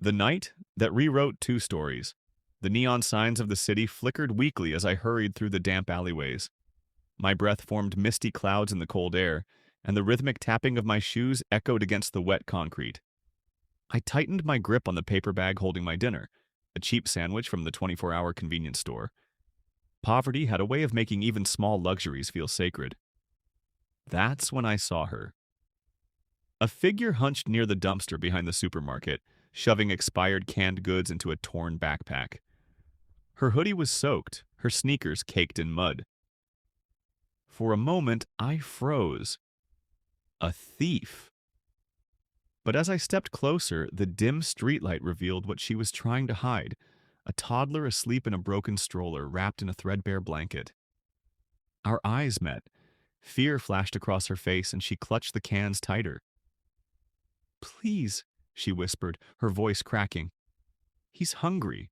The night that rewrote two stories. The neon signs of the city flickered weakly as I hurried through the damp alleyways. My breath formed misty clouds in the cold air, and the rhythmic tapping of my shoes echoed against the wet concrete. I tightened my grip on the paper bag holding my dinner, a cheap sandwich from the 24-hour convenience store. Poverty had a way of making even small luxuries feel sacred. That's when I saw her. A figure hunched near the dumpster behind the supermarket, shoving expired canned goods into a torn backpack. Her hoodie was soaked, her sneakers caked in mud. For a moment, I froze. A thief. But as I stepped closer, the dim streetlight revealed what she was trying to hide, a toddler asleep in a broken stroller wrapped in a threadbare blanket. Our eyes met. Fear flashed across her face, and she clutched the cans tighter. "Please," she whispered, her voice cracking. "He's hungry."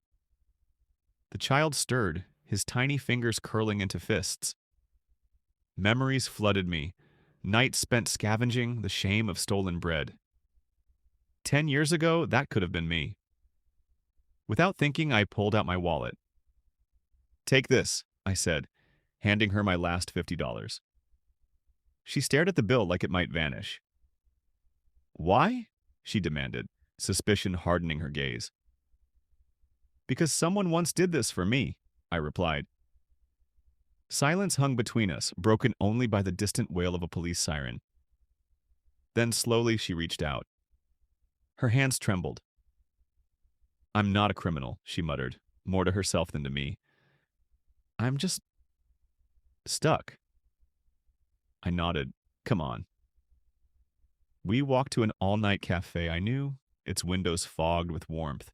The child stirred, his tiny fingers curling into fists. Memories flooded me, nights spent scavenging, the shame of stolen bread. 10 years ago, that could have been me. Without thinking, I pulled out my wallet. "Take this," I said, handing her my last $50. She stared at the bill like it might vanish. "Why?" she demanded, suspicion hardening her gaze. "Because someone once did this for me," I replied. Silence hung between us, broken only by the distant wail of a police siren. Then slowly she reached out. Her hands trembled. "I'm not a criminal," she muttered, more to herself than to me. "I'm just stuck." I nodded. "Come on." We walked to an all-night cafe I knew, its windows fogged with warmth.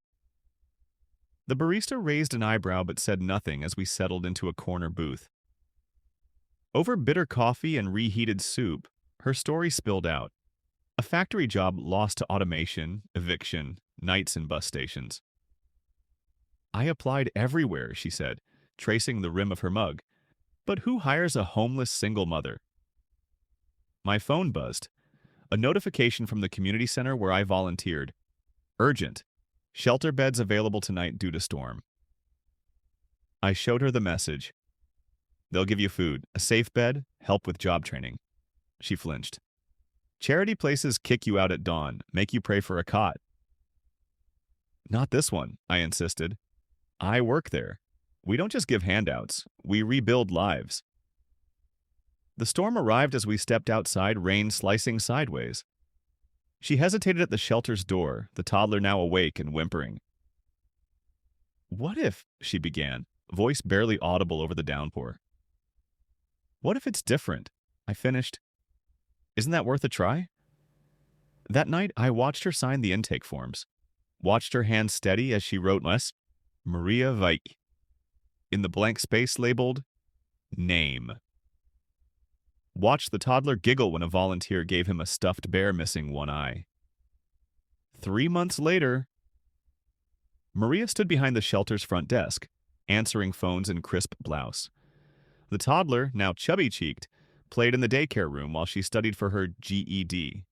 The barista raised an eyebrow but said nothing as we settled into a corner booth. Over bitter coffee and reheated soup, her story spilled out. A factory job lost to automation, eviction, nights in bus stations. "I applied everywhere," she said, tracing the rim of her mug. "But who hires a homeless single mother?" My phone buzzed. A notification from the community center where I volunteered. "Urgent. Shelter beds available tonight due to storm." I showed her the message. "They'll give you food, a safe bed, help with job training." She flinched. "Charity places kick you out at dawn, make you pray for a cot." "Not this one," I insisted. "I work there. We don't just give handouts, we rebuild lives." The storm arrived as we stepped outside, rain slicing sideways. She hesitated at the shelter's door, the toddler now awake and whimpering. "What if," she began, voice barely audible over the downpour. "What if it's different?" I finished. "Isn't that worth a try?" That night, I watched her sign the intake forms, watched her hands steady as she wrote Maria Vaik in the blank space labeled name. Watched the toddler giggle when a volunteer gave him a stuffed bear missing one eye. 3 months later, Maria stood behind the shelter's front desk, answering phones in crisp blouse. The toddler, now chubby-cheeked, played in the daycare room while she studied for her GED.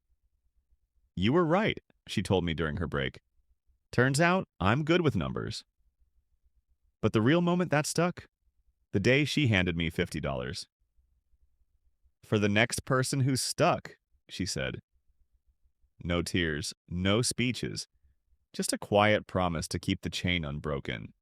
"You were right," she told me during her break. "Turns out I'm good with numbers." But the real moment that stuck? The day she handed me $50. "For the next person who's stuck," she said. No tears, no speeches, just a quiet promise to keep the chain unbroken.